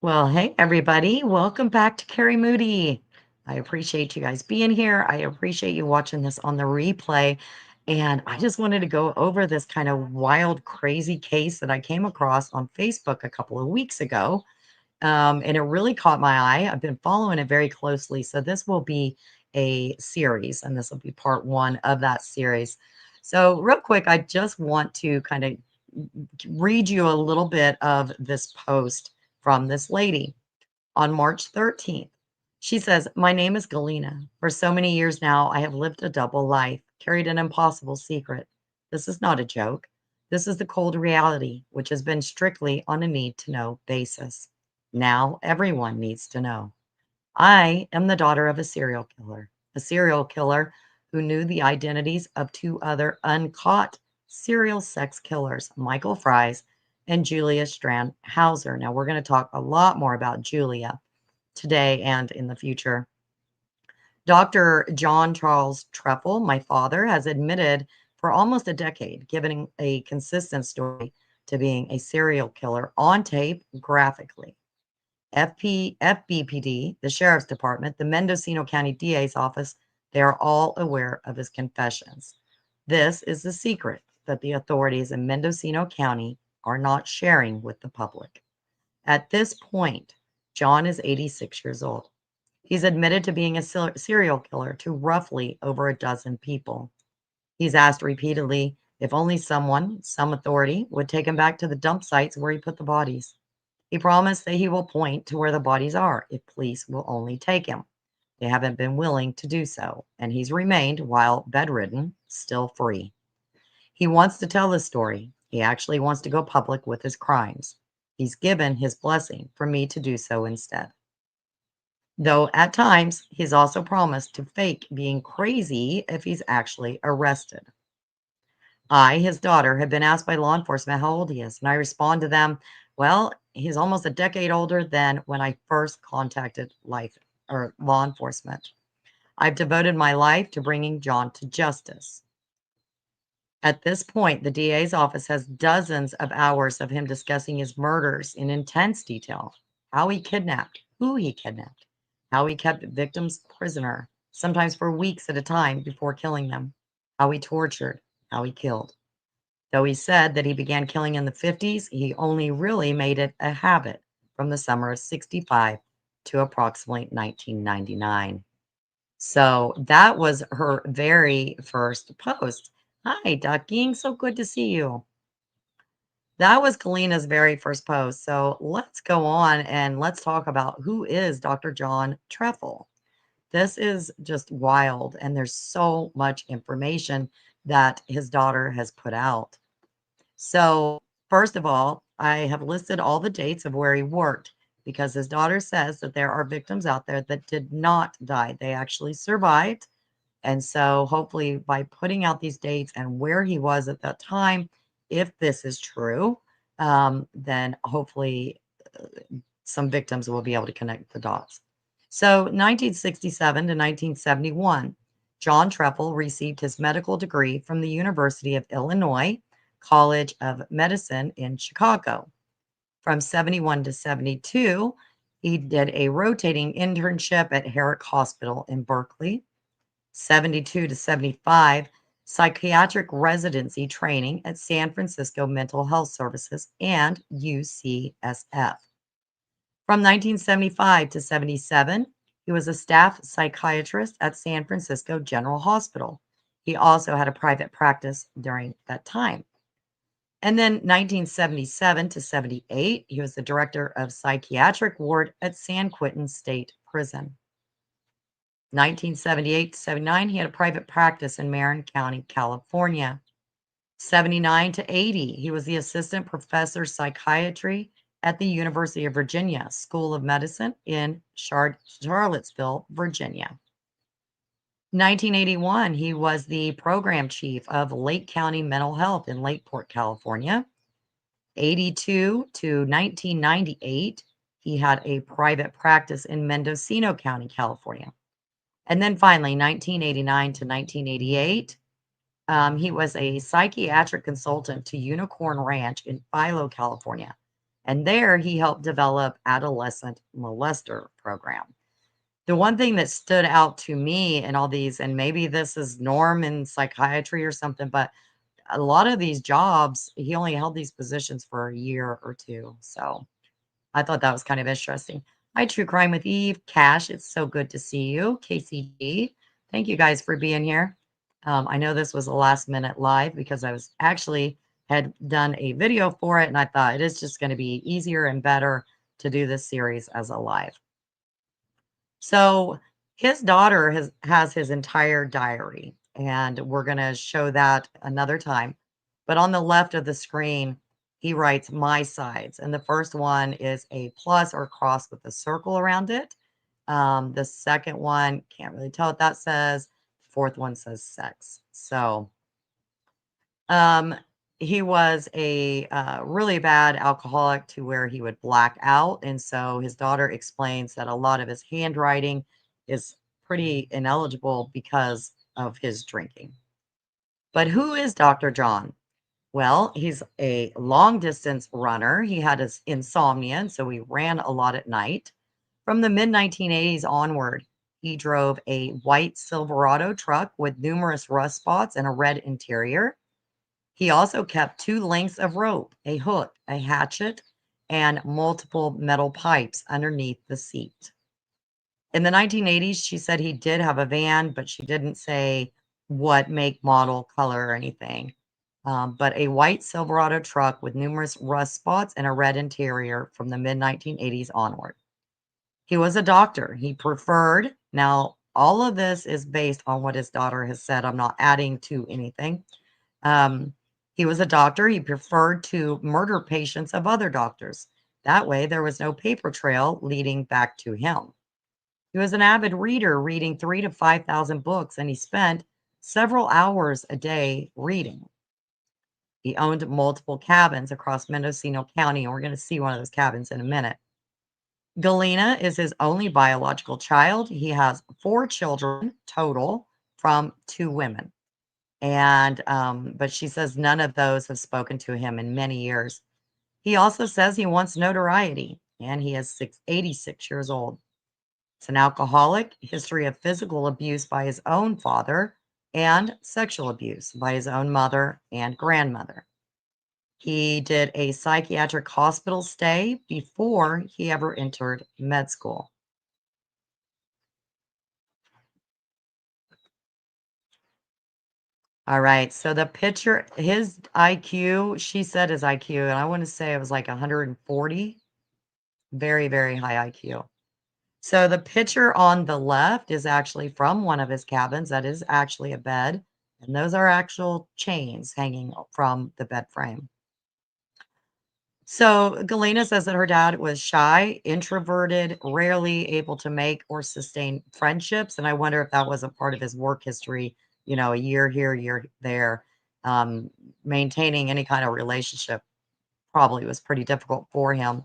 Well, hey, everybody. Welcome back to Kari Moody. I appreciate you guys being here. I appreciate you watching this on the replay. And I just wanted to go over this kind of wild, crazy case that I came across on Facebook a couple of weeks ago. And it really caught my eye. I've been following it very closely. So this will be a series, and this will be part one of that series. So, real quick, I just want to kind of read you a little bit of this post from this lady on March 13th. She says, "My name is Galina. For so many years now, I have lived a double life, carried an impossible secret. This is not a joke. This is the cold reality, which has been strictly on a need to know basis. Now everyone needs to know. I am the daughter of a serial killer who knew the identities of two other uncaught serial sex killers, Michael Fries and Julia Strand Hauser." Now, we're going to talk a lot more about Julia today and in the future. Dr. John Charles Trefil, my father, has admitted for almost a decade, giving a consistent story to being a serial killer on tape graphically. FBPD, the Sheriff's Department, the Mendocino County DA's office, they are all aware of his confessions. This is the secret that the authorities in Mendocino County are not sharing with the public. At this point, John is 86 years old. He's admitted to being a serial killer to roughly over a dozen people. He's asked repeatedly if only someone, some authority, would take him back to the dump sites where he put the bodies. He promised that he will point to where the bodies are if police will only take him. They haven't been willing to do so, and he's remained, while bedridden, still free. He wants to tell this story. He actually wants to go public with his crimes. He's given his blessing for me to do so instead. Though at times, he's also promised to fake being crazy if he's actually arrested. I, his daughter, have been asked by law enforcement how old he is, and I respond to them, well, he's almost a decade older than when I first contacted law enforcement. I've devoted my life to bringing John to justice. At this point, the DA's office has dozens of hours of him discussing his murders in intense detail, how he kidnapped, who he kidnapped, how he kept victims prisoner, sometimes for weeks at a time before killing them, how he tortured, how he killed. Though he said that he began killing in the 50s, he only really made it a habit from the summer of 65 to approximately 1999. So that was her very first post. Hi, Ducking. So good to see you. That was Kalina's very first post. So let's go on and let's talk about who is Dr. John Trefil. This is just wild, and there's so much information that his daughter has put out. So, first of all, I have listed all the dates of where he worked because his daughter says that there are victims out there that did not die. They actually survived. And so, hopefully, by putting out these dates and where he was at that time, if this is true, then hopefully some victims will be able to connect the dots. So, 1967 to 1971, John Trefil received his medical degree from the University of Illinois College of Medicine in Chicago. From 71 to 72, he did a rotating internship at Herrick Hospital in Berkeley. 72 to 75, psychiatric residency training at San Francisco Mental Health Services and UCSF. From 1975 to 77, he was a staff psychiatrist at San Francisco General Hospital. He also had a private practice during that time. And then 1977 to 78, he was the director of psychiatric ward at San Quentin State Prison. 1978 to 79, he had a private practice in Marin County, California. 79 to 80, he was the assistant professor of psychiatry at the University of Virginia School of Medicine in Charlottesville, Virginia. 1981, he was the program chief of Lake County Mental Health in Lakeport, California. 82 to 1998, he had a private practice in Mendocino County, California. And then finally, 1989 to 1988, he was a psychiatric consultant to Unicorn Ranch in Philo, California. And there he helped develop adolescent molester program. The one thing that stood out to me in all these, and maybe this is norm in psychiatry or something, but a lot of these jobs, he only held these positions for a year or two. So I thought that was kind of interesting. Hi, True Crime with Eve. Cash, it's so good to see you. KCG, thank you guys for being here. I know this was a last minute live because I was actually had done a video for it, and I thought it is just going to be easier and better to do this series as a live. So his daughter has his entire diary, and we're going to show that another time. But on the left of the screen, he writes my sides, and the first one is a plus or cross with a circle around it. The second one, can't really tell what that says. The fourth one says sex. So um, he was a really bad alcoholic to where he would black out. And so his daughter explains that a lot of his handwriting is pretty ineligible because of his drinking. But who is Dr. John? Well, he's a long distance runner. He had his insomnia, and so he ran a lot at night. From the mid 1980s onward, he drove a white Silverado truck with numerous rust spots and a red interior. He also kept 2 lengths of rope, a hook, a hatchet, and multiple metal pipes underneath the seat. In the 1980s, she said he did have a van, but she didn't say what make, model, color, or anything. But a white Silverado truck with numerous rust spots and a red interior from the mid 1980s onward. He was a doctor. He preferred, now, all of this is based on what his daughter has said. I'm not adding to anything. He was a doctor. He preferred to murder patients of other doctors. That way, there was no paper trail leading back to him. He was an avid reader, reading 3,000 to 5,000 books, and he spent several hours a day reading. He owned multiple cabins across Mendocino County, and we're going to see one of those cabins in a minute. Galina is his only biological child. He has 4 children total from 2 women. And but she says none of those have spoken to him in many years. He also says he wants notoriety, and he is 86 years old. He's an alcoholic, history of physical abuse by his own father, and sexual abuse by his own mother and grandmother. He did a psychiatric hospital stay before he ever entered med school. All right, so the picture, his IQ, she said his IQ, and I want to say it was like 140. Very, very high IQ. So the picture on the left is actually from one of his cabins. That is actually a bed, and those are actual chains hanging from the bed frame. So Galena says that her dad was shy, introverted, rarely able to make or sustain friendships. And I wonder if that was a part of his work history, a year here, a year there. Maintaining any kind of relationship probably was pretty difficult for him.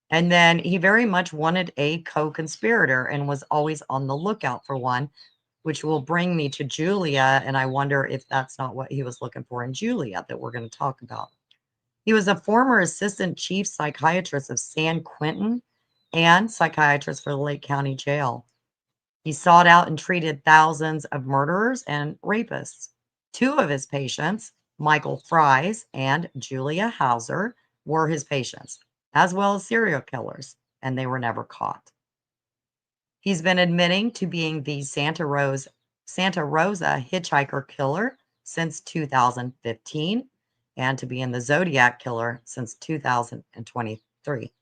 And then he very much wanted a co-conspirator and was always on the lookout for one, which will bring me to Julia. And I wonder if that's not what he was looking for in Julia that we're going to talk about. He was a former assistant chief psychiatrist of San Quentin and psychiatrist for the Lake County Jail. He sought out and treated thousands of murderers and rapists. 2 of his patients, Michael Fries and Julia Hauser, were his patients, as well as serial killers, and they were never caught. He's been admitting to being the Santa Rosa Hitchhiker Killer since 2015 and to being the Zodiac Killer since 2023.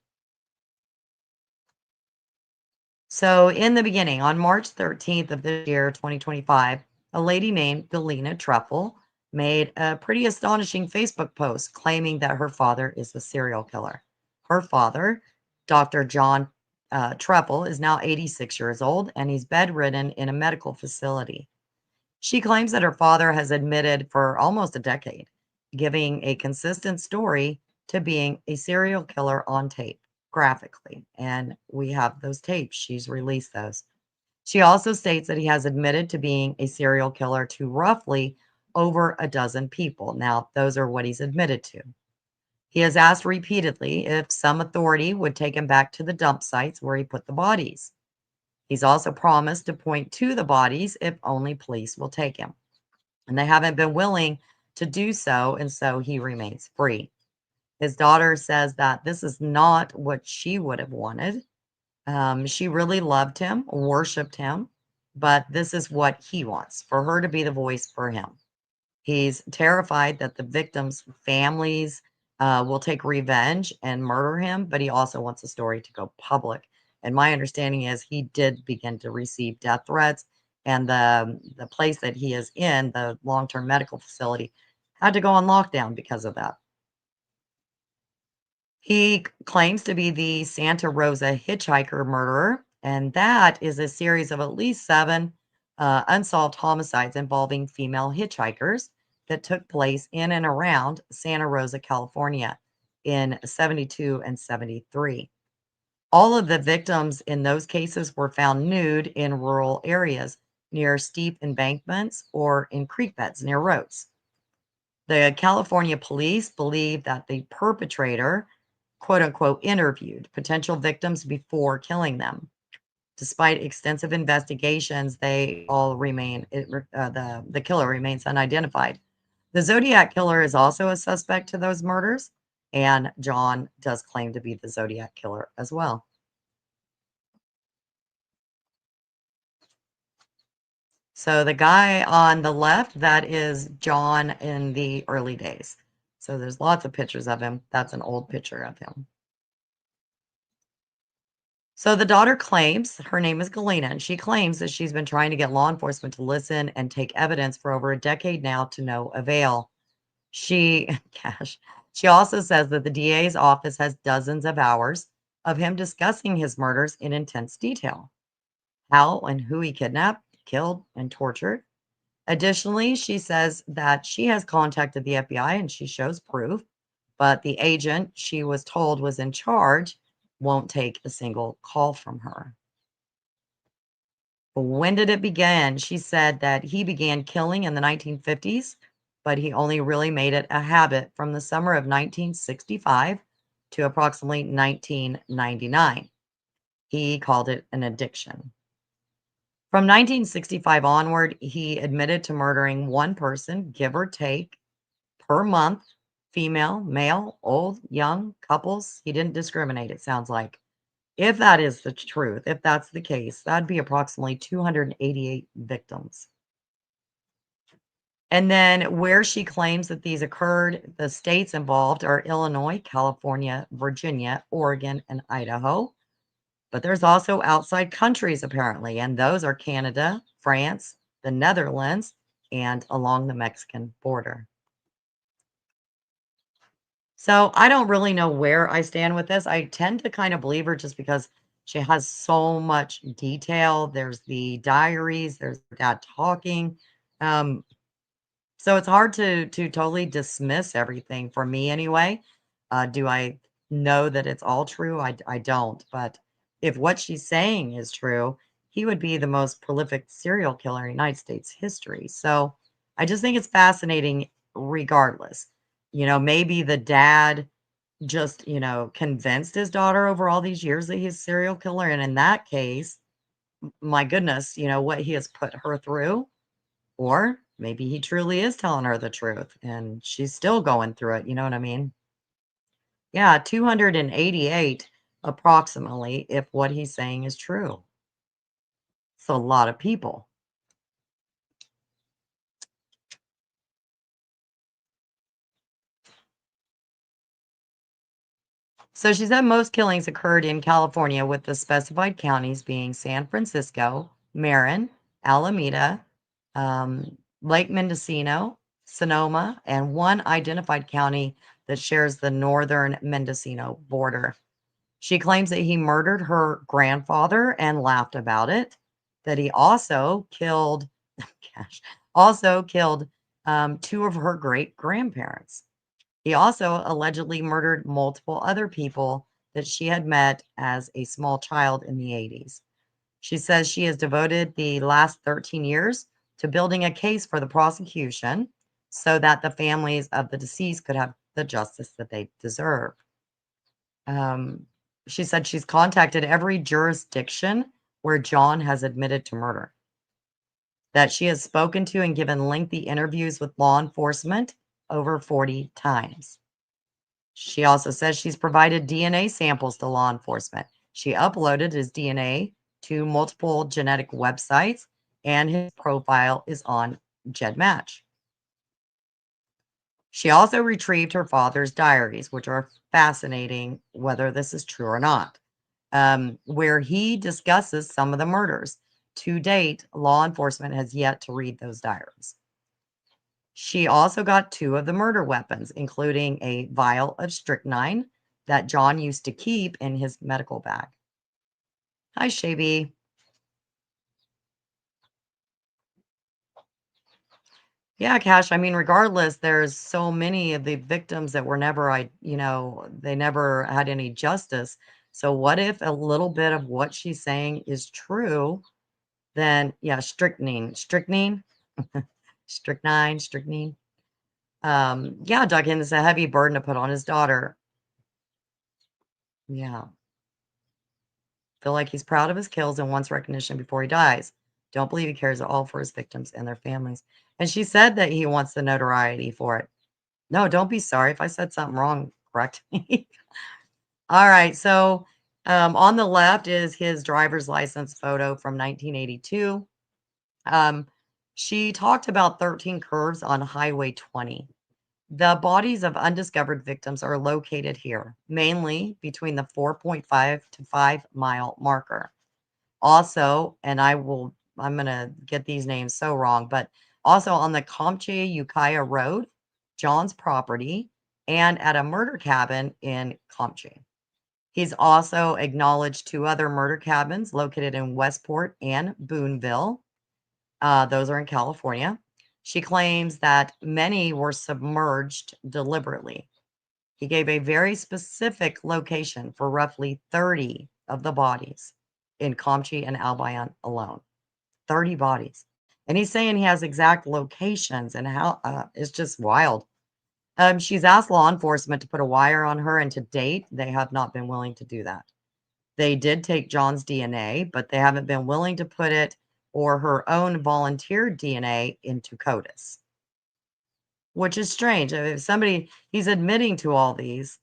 So in the beginning, on March 13th of this year, 2025, a lady named Galina Trefil made a pretty astonishing Facebook post claiming that her father is a serial killer. Her father, Dr. John Trefil, is now 86 years old, and he's bedridden in a medical facility. She claims that her father has admitted for almost a decade, giving a consistent story to being a serial killer on tape, graphically. And we have those tapes. She's released those. She also states that he has admitted to being a serial killer to roughly over a dozen people. Now, those are what he's admitted to. He has asked repeatedly if some authority would take him back to the dump sites where he put the bodies. He's also promised to point to the bodies if only police will take him. And they haven't been willing to do so, and so he remains free. His daughter says that this is not what she would have wanted. She really loved him, worshiped him, but this is what he wants, for her to be the voice for him. He's terrified that the victims' families will take revenge and murder him, but he also wants the story to go public. And my understanding is he did begin to receive death threats, and the place that he is in, the long-term medical facility, had to go on lockdown because of that. He claims to be the Santa Rosa Hitchhiker murderer, and that is a series of at least seven unsolved homicides involving female hitchhikers that took place in and around Santa Rosa, California in 72 and 73. All of the victims in those cases were found nude in rural areas near steep embankments or in creek beds near roads. The California police believe that the perpetrator, quote unquote, interviewed potential victims before killing them. Despite extensive investigations, they all remain, the killer remains unidentified. The Zodiac Killer is also a suspect to those murders, and John does claim to be the Zodiac Killer as well. So the guy on the left, that is John in the early days. So there's lots of pictures of him. That's an old picture of him. So the daughter claims, her name is Galina, and she claims that she's been trying to get law enforcement to listen and take evidence for over a decade now to no avail. She, gosh, she also says that the DA's office has dozens of hours of him discussing his murders in intense detail, how and who he kidnapped, killed, and tortured. Additionally, she says that she has contacted the FBI and she shows proof, but the agent she was told was in charge won't take a single call from her. When did it begin? She said that he began killing in the 1950s, but he only really made it a habit from the summer of 1965 to approximately 1999. He called it an addiction. From 1965 onward, he admitted to murdering one person, give or take, per month, female, male, old, young, couples. He didn't discriminate, it sounds like. If that is the truth, if that's the case, that'd be approximately 288 victims. And then where she claims that these occurred, the states involved are Illinois, California, Virginia, Oregon, and Idaho. But there's also outside countries apparently, and those are Canada, France, the Netherlands, and along the Mexican border. So I don't really know where I stand with this. I tend to kind of believe her just because she has so much detail. There's the diaries, there's her dad talking. Um, so it's hard to totally dismiss everything for me anyway. Do I know that it's all true? I don't. But if what she's saying is true, he would be the most prolific serial killer in United States history. So I just think it's fascinating regardless. Maybe the dad just, convinced his daughter over all these years that he's a serial killer. And in that case, my goodness, what he has put her through. Or maybe he truly is telling her the truth and she's still going through it. You know what I mean? Yeah, 288 approximately, if what he's saying is true. It's a lot of people. So she said most killings occurred in California, with the specified counties being San Francisco, Marin, Alameda, Lake Mendocino, Sonoma, and one identified county that shares the northern Mendocino border. She claims that he murdered her grandfather and laughed about it, that he also killed, gosh, also killed two of her great grandparents. He also allegedly murdered multiple other people that she had met as a small child in the 80s. She says she has devoted the last 13 years to building a case for the prosecution so that the families of the deceased could have the justice that they deserve. She said she's contacted every jurisdiction where John has admitted to murder, that she has spoken to and given lengthy interviews with law enforcement over 40 times. She also says she's provided DNA samples to law enforcement. She uploaded his DNA to multiple genetic websites, and his profile is on GEDmatch. She also retrieved her father's diaries, which are fascinating, whether this is true or not, where he discusses some of the murders. To date, law enforcement has yet to read those diaries. She also got 2 of the murder weapons, including a vial of strychnine that John used to keep in his medical bag. Hi, Shaby. Yeah, Cash. I mean, regardless, there's so many of the victims that were never, they never had any justice. So what if a little bit of what she's saying is true? Then, yeah, strychnine, strychnine. Yeah, Duggan is a heavy burden to put on his daughter. Yeah. Feel like he's proud of his kills and wants recognition before he dies. Don't believe he cares at all for his victims and their families. And she said that he wants the notoriety for it. No, don't be sorry. If I said something wrong, correct me. All right. So on the left is his driver's license photo from 1982. She talked about 13 curves on Highway 20. The bodies of undiscovered victims are located here, mainly between the 4.5 to 5 mile marker. Also, and I'm going to get these names so wrong, but also on the Comche Ukiah Road, John's property, and at a murder cabin in Comche. He's also acknowledged 2 other murder cabins located in Westport and Boonville. Those are in California. She claims that many were submerged deliberately. He gave a very specific location for roughly 30 of the bodies in Comche and Albion alone. 30 bodies. And he's saying he has exact locations and how it's just wild. She's asked law enforcement to put a wire on her, and to date, they have not been willing to do that. They did take John's DNA, but they haven't been willing to put it or her own volunteer DNA into CODIS, which is strange. If he's admitting to all these,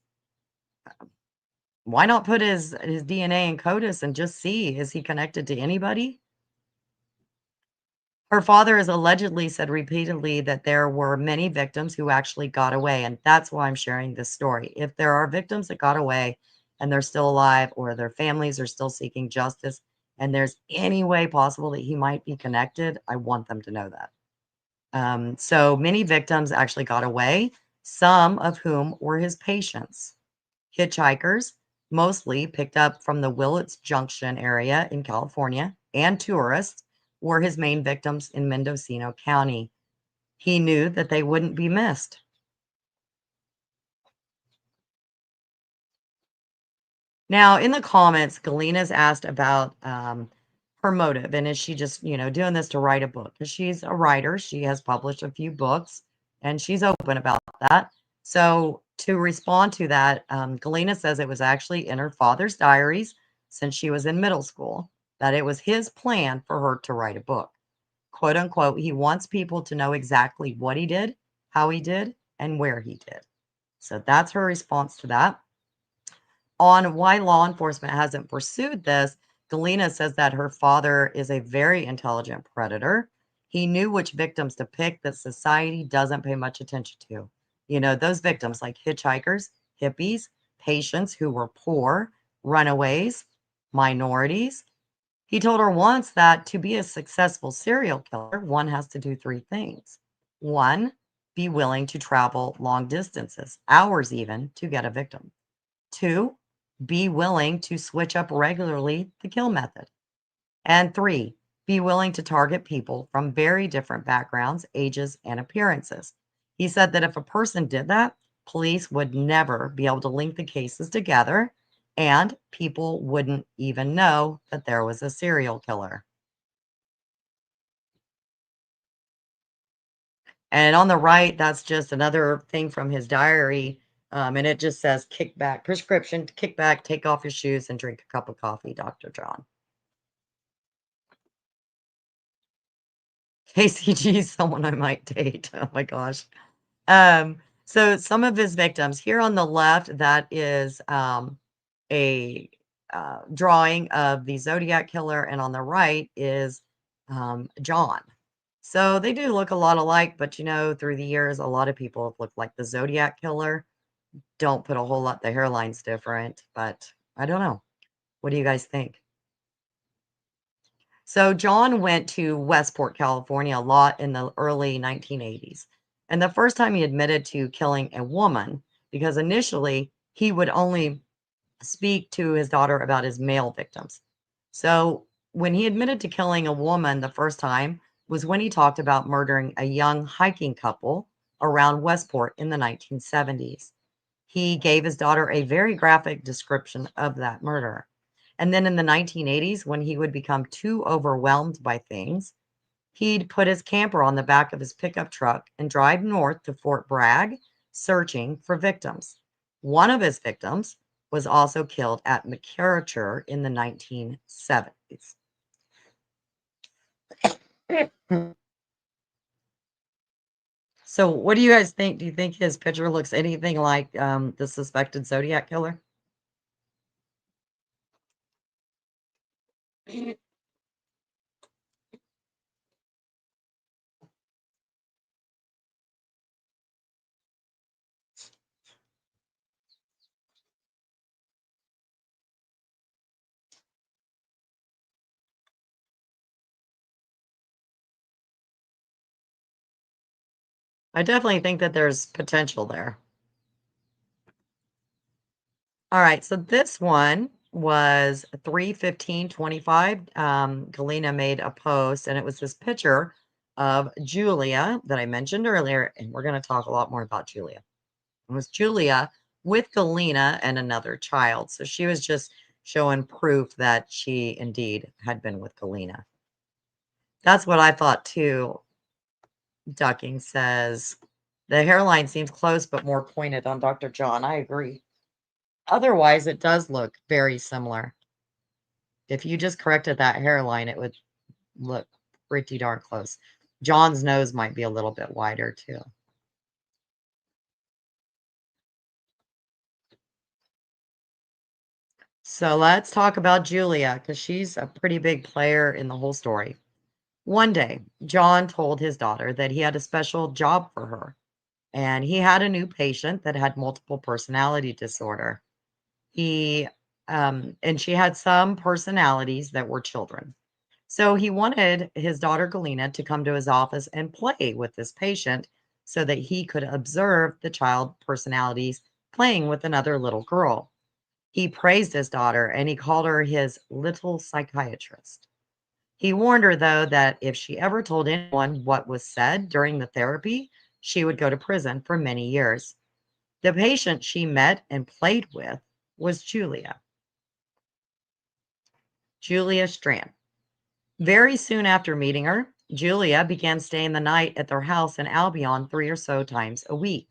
why not put his DNA in CODIS and just see, is he connected to anybody? Her father has allegedly said repeatedly that there were many victims who actually got away, and that's why I'm sharing this story. If there are victims that got away and they're still alive, or their families are still seeking justice, and there's any way possible that he might be connected, I want them to know that. So many victims actually got away, some of whom were his patients. Hitchhikers, mostly picked up from the Willits Junction area in California, and tourists were his main victims in Mendocino County. He knew that they wouldn't be missed. Now, in the comments, Galina's asked about her motive, and is she just, doing this to write a book? Because she's a writer, she has published a few books, and she's open about that. So, to respond to that, Galina says it was actually in her father's diaries since she was in middle school, that it was his plan for her to write a book. Quote unquote, he wants people to know exactly what he did, how he did, and where he did. So that's her response to that. On why law enforcement hasn't pursued this, Galina says that her father is a very intelligent predator. He knew which victims to pick that society doesn't pay much attention to. Those victims like hitchhikers, hippies, patients who were poor, runaways, minorities. He told her once that to be a successful serial killer, one has to do 3 things. 1, be willing to travel long distances, hours even, to get a victim. 2, be willing to switch up regularly the kill method. And 3, be willing to target people from very different backgrounds, ages, and appearances. He said that if a person did that, police would never be able to link the cases together, and people wouldn't even know that there was a serial killer. And on the right, that's just another thing from his diary. And it just says kick back, prescription, kick back, take off your shoes and drink a cup of coffee, Dr. John. KCG is someone I might date. Oh my gosh. So some of his victims here on the left, that is a drawing of the Zodiac Killer, and on the right is John. So they do look a lot alike, but you know, through the years, a lot of people have looked like the Zodiac Killer. Don't put a whole lot, the hairline's different, but I don't know. What do you guys think? So John went to Westport, California a lot in the early 1980s. And the first time he admitted to killing a woman, because initially he would only speak to his daughter about his male victims. So when he admitted to killing a woman the first time was when he talked about murdering a young hiking couple around Westport in the 1970s. He gave his daughter a very graphic description of that murder. And then in the 1980s, when he would become too overwhelmed by things, he'd put his camper on the back of his pickup truck and drive north to Fort Bragg, searching for victims. One of his victims was also killed at McCarriture in the 1970s. So, what do you guys think? Do you think his picture looks anything like the suspected Zodiac killer? I definitely think that there's potential there. All right, so this one was 3/15/25. Galina made a post, and it was this picture of Julia that I mentioned earlier, and we're going to talk a lot more about Julia. It was Julia with Galina and another child. So she was just showing proof that she indeed had been with Galina. That's what I thought too. Ducking says the hairline seems close but more pointed on Dr. John. I agree. Otherwise, it does look very similar. If you just corrected that hairline, it would look pretty darn close. John's nose might be a little bit wider too. So let's talk about Julia because she's a pretty big player in the whole story. One day, John told his daughter that he had a special job for her, and he had a new patient that had multiple personality disorder. He and she had some personalities that were children. So he wanted his daughter Galina to come to his office and play with this patient so that he could observe the child personalities playing with another little girl. He praised his daughter and he called her his little psychiatrist. He warned her, though, that if she ever told anyone what was said during the therapy, she would go to prison for many years. The patient she met and played with was Julia Strand. Very soon after meeting her, Julia began staying the night at their house in Albion 3 or so times a week.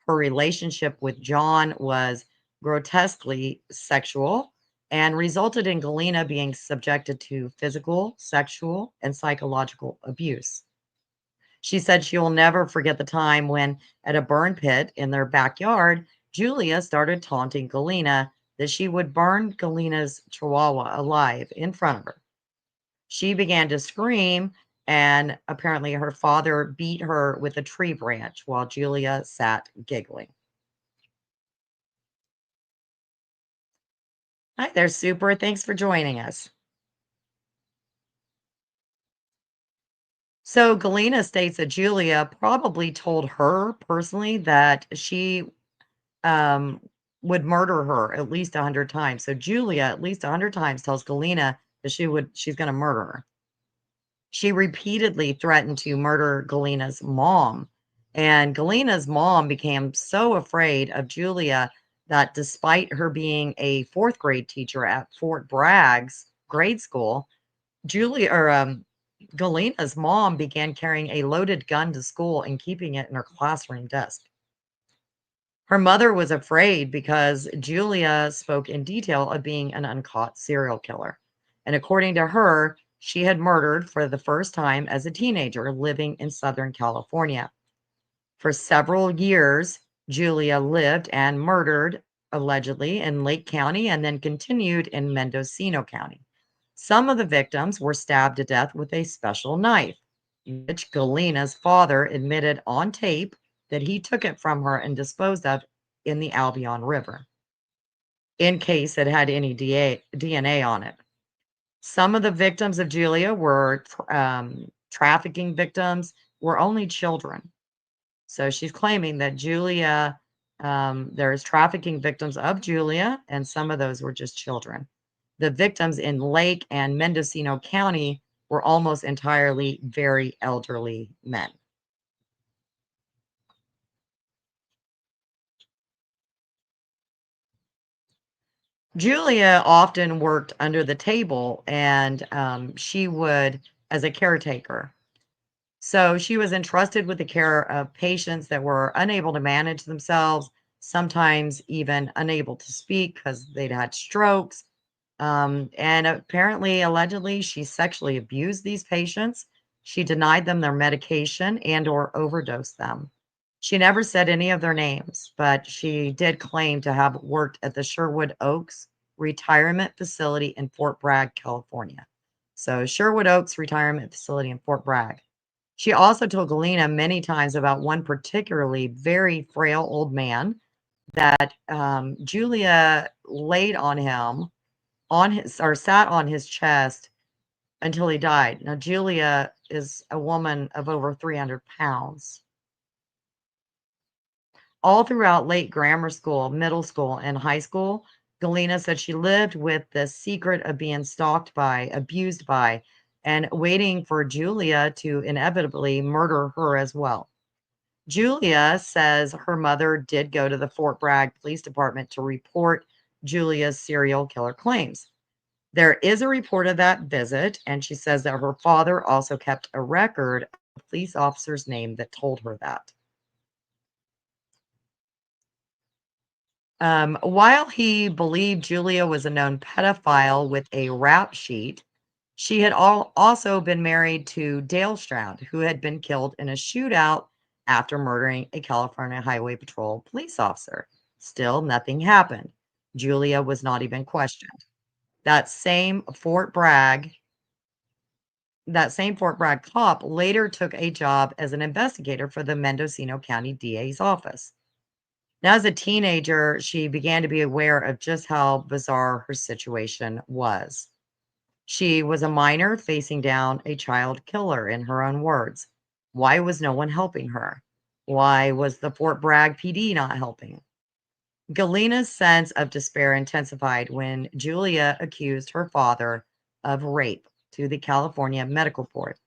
Her relationship with John was grotesquely sexual and resulted in Galina being subjected to physical, sexual, and psychological abuse. She said she will never forget the time when, at a burn pit in their backyard, Julia started taunting Galina that she would burn Galina's chihuahua alive in front of her. She began to scream, and apparently her father beat her with a tree branch while Julia sat giggling. Hi there, Super. Thanks for joining us. So Galena states that Julia probably told her personally that she um, would murder her at least 100 times. So Julia at least 100 times tells Galena that she's going to murder her. She repeatedly threatened to murder Galena's mom. And Galena's mom became so afraid of Julia that despite her being a fourth grade teacher at Fort Bragg's grade school, Galena's mom began carrying a loaded gun to school and keeping it in her classroom desk. Her mother was afraid because Julia spoke in detail of being an uncaught serial killer. And according to her, she had murdered for the first time as a teenager living in Southern California. For several years, Julia lived and murdered allegedly in Lake County and then continued in Mendocino County. Some of the victims were stabbed to death with a special knife, which Galina's father admitted on tape that he took it from her and disposed of in the Albion River in case it had any DNA on it. Some of the victims of Julia were trafficking victims, were only children. So she's claiming that Julia, there's trafficking victims of Julia, and some of those were just children. The victims in Lake and Mendocino County were almost entirely very elderly men. Julia often worked under the table, and she would, as a caretaker. So she was entrusted with the care of patients that were unable to manage themselves, sometimes even unable to speak because they'd had strokes. And apparently, allegedly, she sexually abused these patients. She denied them their medication and or overdosed them. She never said any of their names, but she did claim to have worked at the Sherwood Oaks Retirement Facility in Fort Bragg, California. So Sherwood Oaks Retirement Facility in Fort Bragg. She also told Galina many times about one particularly very frail old man that Julia laid on him on his or sat on his chest until he died. Now, Julia is a woman of over 300 pounds. All throughout late grammar school, middle school, and high school, Galina said she lived with the secret of being stalked by, abused by, and waiting for Julia to inevitably murder her as well. Julia says her mother did go to the Fort Bragg Police Department to report Julia's serial killer claims. There is a report of that visit, and she says that her father also kept a record of the police officer's name that told her that. While he believed Julia was a known pedophile with a rap sheet, she had also been married to Dale Strnad, who had been killed in a shootout after murdering a California Highway Patrol police officer. Still, nothing happened. Julia was not even questioned. That same Fort Bragg cop later took a job as an investigator for the Mendocino County DA's office. Now, as a teenager, she began to be aware of just how bizarre her situation was. She was a minor facing down a child killer, in her own words. Why was no one helping her? Why was the Fort Bragg PD not helping? Galina's sense of despair intensified when Julia accused her father of rape to the California Medical Board.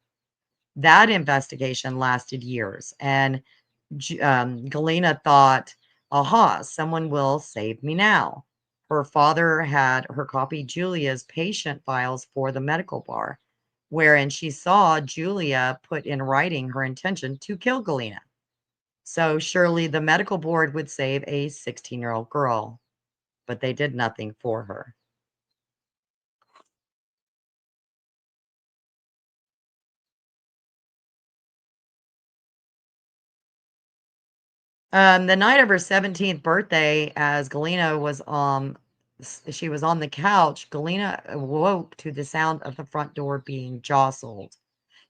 That investigation lasted years, and Galina thought, aha, someone will save me now. Her father had her copy Julia's patient files for the medical bar, wherein she saw Julia put in writing her intention to kill Galina. So surely the medical board would save a 16-year-old girl, but they did nothing for her. The night of her 17th birthday, as Galina was she was on the couch, Galina awoke to the sound of the front door being jostled.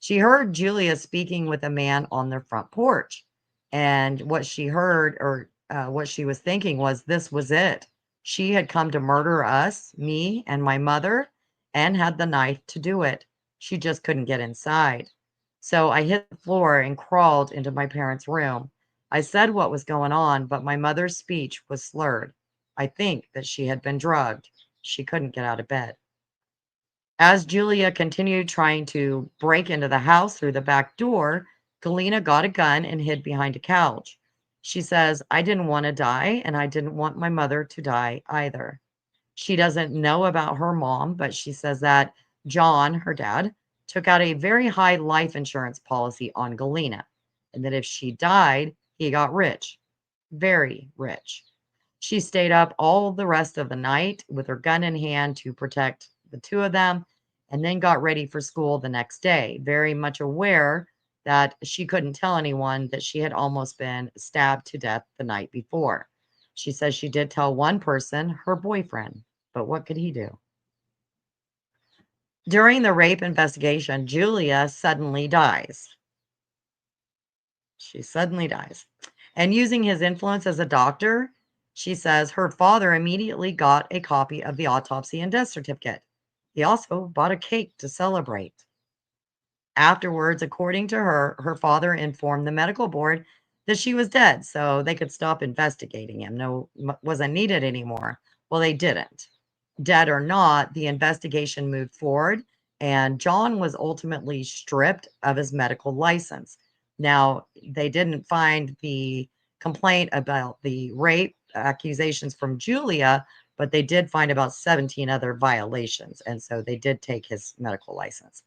She heard Julia speaking with a man on their front porch, and what she heard, or what she was thinking, was this was it. She had come to murder us, me and my mother, and had the knife to do it. She just couldn't get inside. So I hit the floor and crawled into my parents' room. I said what was going on, but my mother's speech was slurred. I think that she had been drugged. She couldn't get out of bed. As Julia continued trying to break into the house through the back door, Galina got a gun and hid behind a couch. She says, I didn't want to die, and I didn't want my mother to die either. She doesn't know about her mom, but she says that John, her dad, took out a very high life insurance policy on Galina, and that if she died, he got rich. very rich. She stayed up all the rest of the night with her gun in hand to protect the two of them, and then got ready for school the next day, very much aware that she couldn't tell anyone that she had almost been stabbed to death the night before. She says she did tell one person, her boyfriend, but what could he do? During the rape investigation, Julia suddenly dies. She suddenly dies. And using his influence as a doctor, she says her father immediately got a copy of the autopsy and death certificate. He also bought a cake to celebrate. Afterwards, according to her, her father informed the medical board that she was dead so they could stop investigating him. No, wasn't needed anymore. Well, they didn't. Dead or not, the investigation moved forward, and John was ultimately stripped of his medical license. Now, they didn't find the complaint about the rape accusations from Julia, but they did find about 17 other violations, and so they did take his medical license.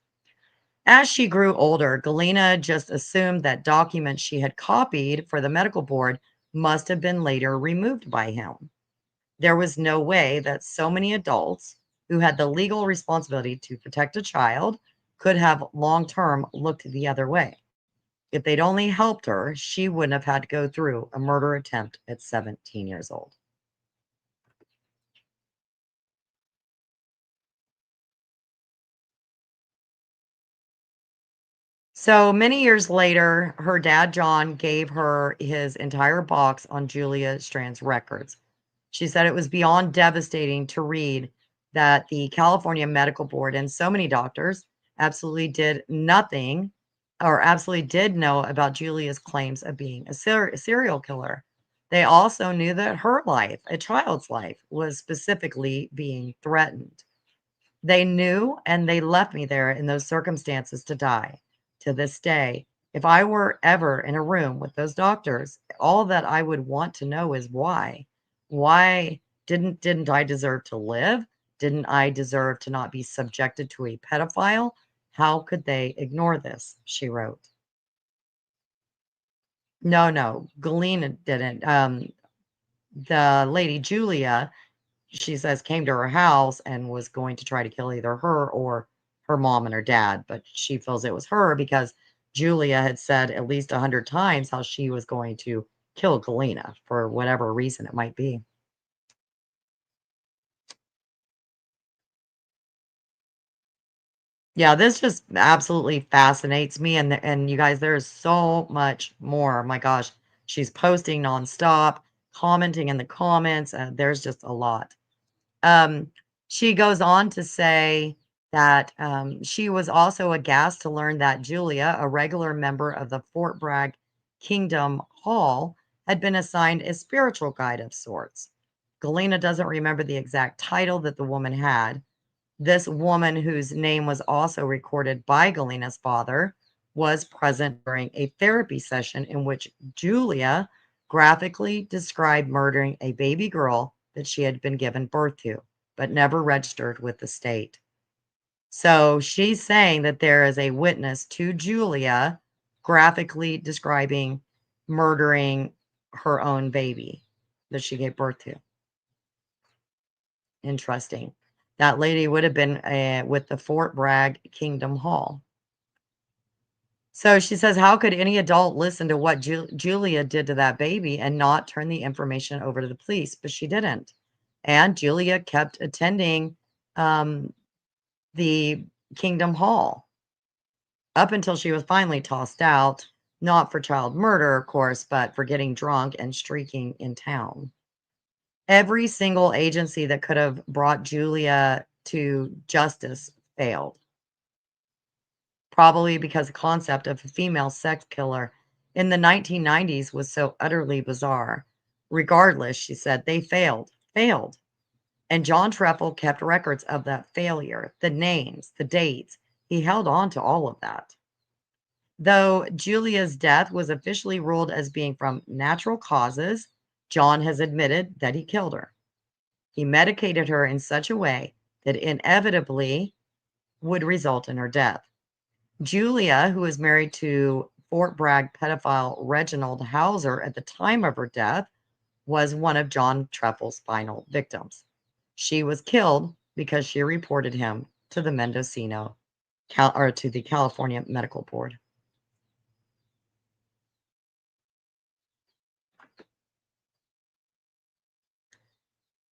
As she grew older, Galina just assumed that documents she had copied for the medical board must have been later removed by him. There was no way that so many adults who had the legal responsibility to protect a child could have long term looked the other way. If they'd only helped her, she wouldn't have had to go through a murder attempt at 17 years old. So many years later, her dad, John, gave her his entire box on Julia Strand's records. She said it was beyond devastating to read that the California Medical Board and so many doctors absolutely did nothing or absolutely did know about Julia's claims of being a serial killer. They also knew that her life, a child's life, was specifically being threatened. They knew, and they left me there in those circumstances to die. To this day, if I were ever in a room with those doctors, all that I would want to know is why. Why didn't I deserve to live? Didn't I deserve to not be subjected to a pedophile? How could they ignore this? She wrote. No, no, Galina didn't. The lady Julia, she says, came to her house and was going to try to kill either her or her mom and her dad, but she feels it was her because Julia had said at least 100 times how she was going to kill Galina for whatever reason it might be. Yeah, this just absolutely fascinates me, and you guys, there's so much more. My gosh, she's posting nonstop, commenting in the comments. There's just a lot. Um, she goes on to say that she was also aghast to learn that Julia, a regular member of the Fort Bragg Kingdom Hall, had been assigned a spiritual guide of sorts. Galena doesn't remember the exact title that the woman had. This woman, whose name was also recorded by Galena's father, was present during a therapy session in which Julia graphically described murdering a baby girl that she had been given birth to, but never registered with the state. So she's saying that there is a witness to Julia graphically describing murdering her own baby that she gave birth to. Interesting. That lady would have been with the Fort Bragg Kingdom Hall. So she says, how could any adult listen to what Julia did to that baby and not turn the information over to the police? But she didn't. And Julia kept attending the Kingdom Hall up until she was finally tossed out, not for child murder, of course, but for getting drunk and streaking in town. Every single agency that could have brought Julia to justice failed, probably because the concept of a female sex killer in the 1990s was so utterly bizarre. Regardless, she said, they failed. And John Trefil kept records of that failure, the names, the dates. He held on to all of that. Though Julia's death was officially ruled as being from natural causes, John has admitted that he killed her. He medicated her in such a way that inevitably would result in her death. Julia, who was married to Fort Bragg pedophile Reginald Hauser at the time of her death, was one of John Trefil's final victims. She was killed because she reported him to the to the California Medical Board.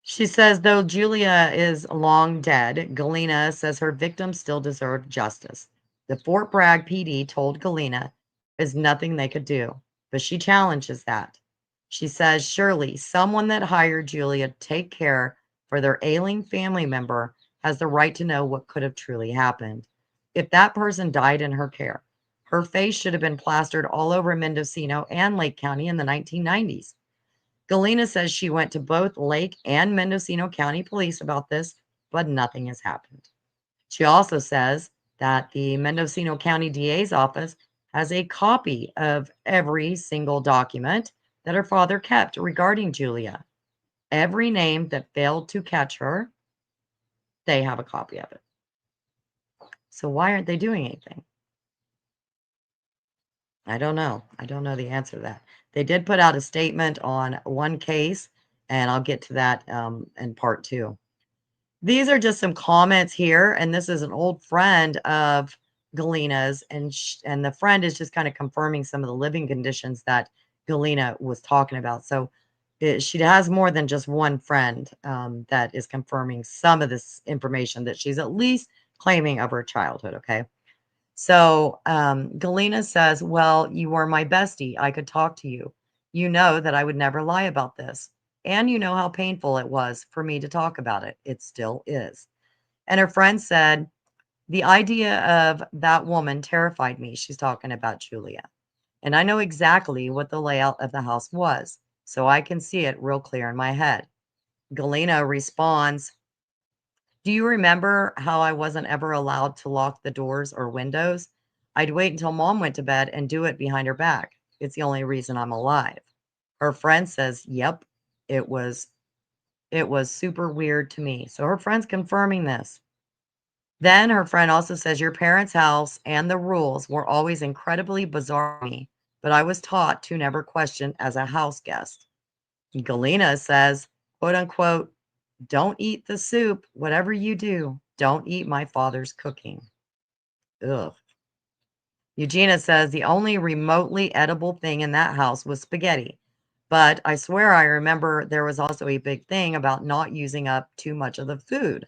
She says, though Julia is long dead, Galina says her victims still deserve justice. The Fort Bragg PD told Galina there's nothing they could do, but she challenges that. She says, surely someone that hired Julia to take care for their ailing family member has the right to know what could have truly happened. If that person died in her care, her face should have been plastered all over Mendocino and Lake County in the 1990s. Galina says she went to both Lake and Mendocino County Police about this, but nothing has happened. She also says that the Mendocino County DA's office has a copy of every single document that her father kept regarding Julia. Every name that failed to catch her, they have a copy of it. So why aren't they doing anything? I don't know. I don't know the answer to that. They did put out a statement on one case, and I'll get to that in part 2. These are just some comments here, and this is an old friend of Galina's, and the friend is just kind of confirming some of the living conditions that Galina was talking about. So she has more than just one friend that is confirming some of this information that she's at least claiming of her childhood, okay? So Galina says, well, you were my bestie. I could talk to you. You know that I would never lie about this. And you know how painful it was for me to talk about it. It still is. And her friend said, the idea of that woman terrified me. She's talking about Julia. And I know exactly what the layout of the house was, so I can see it real clear in my head. Galina responds, do you remember how I wasn't ever allowed to lock the doors or windows? I'd wait until mom went to bed and do it behind her back. It's the only reason I'm alive. Her friend says, yep, it was super weird to me. So her friend's confirming this. Then her friend also says, your parents' house and the rules were always incredibly bizarre to me, but I was taught to never question as a house guest. Galina says, quote unquote, don't eat the soup. Whatever you do, don't eat my father's cooking. Ugh. Eugenia says the only remotely edible thing in that house was spaghetti. But I swear I remember there was also a big thing about not using up too much of the food.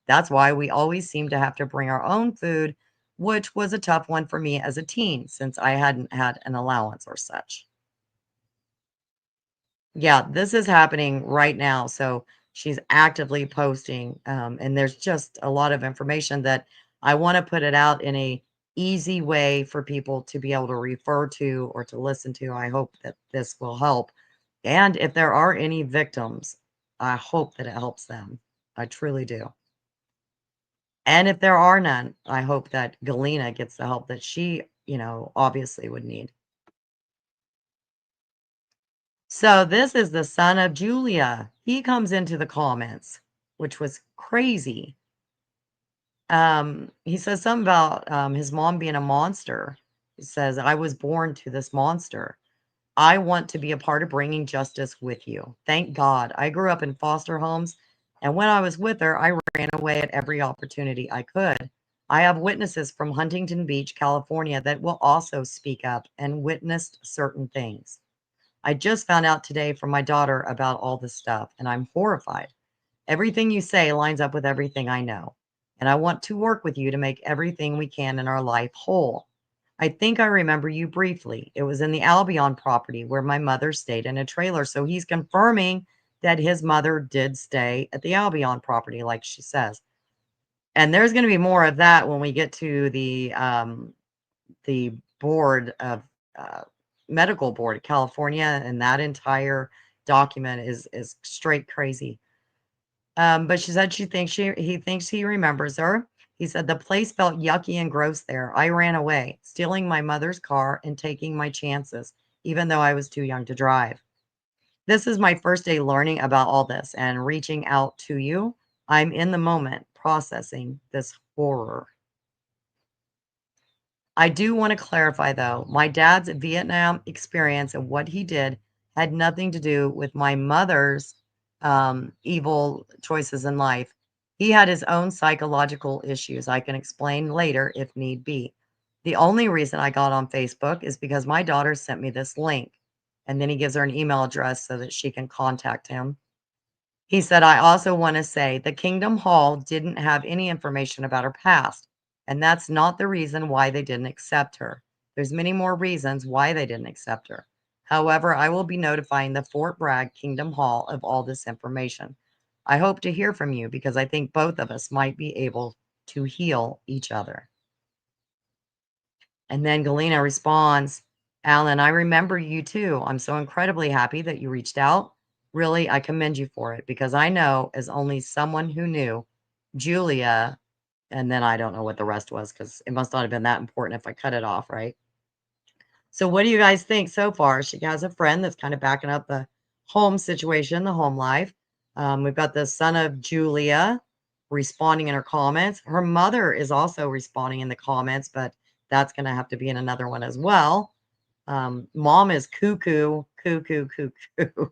That's why we always seemed to have to bring our own food, which was a tough one for me as a teen since I hadn't had an allowance or such. Yeah, this is happening right now. So she's actively posting, and there's just a lot of information that I want to put it out in a easy way for people to be able to refer to or to listen to. I hope that this will help. And if there are any victims, I hope that it helps them. I truly do. And if there are none, I hope that Galina gets the help that she, obviously would need. So this is the son of Julia. He comes into the comments, which was crazy. He says something about his mom being a monster. He says, I was born to this monster. I want to be a part of bringing justice with you. Thank God. I grew up in foster homes, and when I was with her, I ran away at every opportunity I could. I have witnesses from Huntington Beach, California, that will also speak up and witnessed certain things. I just found out today from my daughter about all this stuff, and I'm horrified. Everything you say lines up with everything I know, and I want to work with you to make everything we can in our life whole. I think I remember you briefly. It was in the Albion property where my mother stayed in a trailer. So he's confirming that his mother did stay at the Albion property, like she says. And there's going to be more of that when we get to the board of medical board of California, and that entire document is straight crazy. But she said he thinks he remembers her. He said the place felt yucky and gross there. I ran away, stealing my mother's car and taking my chances, even though I was too young to drive. This is my first day learning about all this and reaching out to you. I'm in the moment processing this horror. I do want to clarify, though, my dad's Vietnam experience and what he did had nothing to do with my mother's evil choices in life. He had his own psychological issues. I can explain later if need be. The only reason I got on Facebook is because my daughter sent me this link, and then he gives her an email address so that she can contact him. He said, I also want to say the Kingdom Hall didn't have any information about her past, and that's not the reason why they didn't accept her. There's many more reasons why they didn't accept her. However, I will be notifying the Fort Bragg Kingdom Hall of all this information. I hope to hear from you because I think both of us might be able to heal each other. And then Galina responds, Alan, I remember you too. I'm so incredibly happy that you reached out. Really, I commend you for it because I know, as only someone who knew, Julia, and then I don't know what the rest was because it must not have been that important if I cut it off, right? So, what do you guys think so far? She has a friend that's kind of backing up the home situation, the home life. We've got the son of Julia responding in her comments. Her mother is also responding in the comments, but that's going to have to be in another one as well. Mom is cuckoo, cuckoo, cuckoo.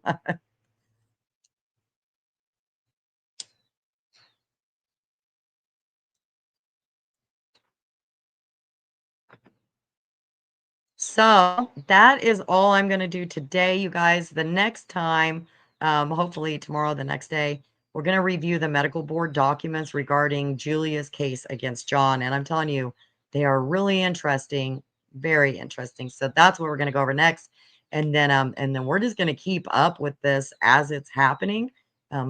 So that is all I'm going to do today, you guys. The next time, hopefully tomorrow, the next day, we're going to review the medical board documents regarding Julia's case against John. And I'm telling you, they are really interesting, very interesting. So that's what we're going to go over next. And then we're just going to keep up with this as it's happening. I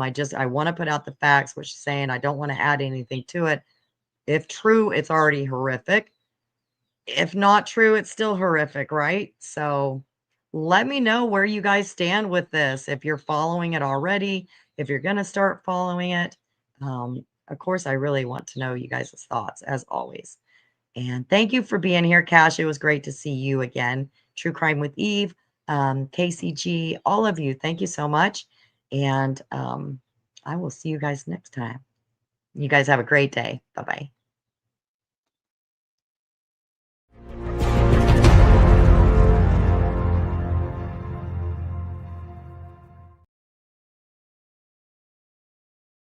want to put out the facts, which is saying I don't want to add anything to it. If true, it's already horrific. If not true, it's still horrific, right? So let me know where you guys stand with this. If you're following it already, if you're going to start following it. Of course, I really want to know you guys' thoughts as always. And thank you for being here, Cash. It was great to see you again. True Crime with Eve, KCG, all of you. Thank you so much. And I will see you guys next time. You guys have a great day. Bye bye.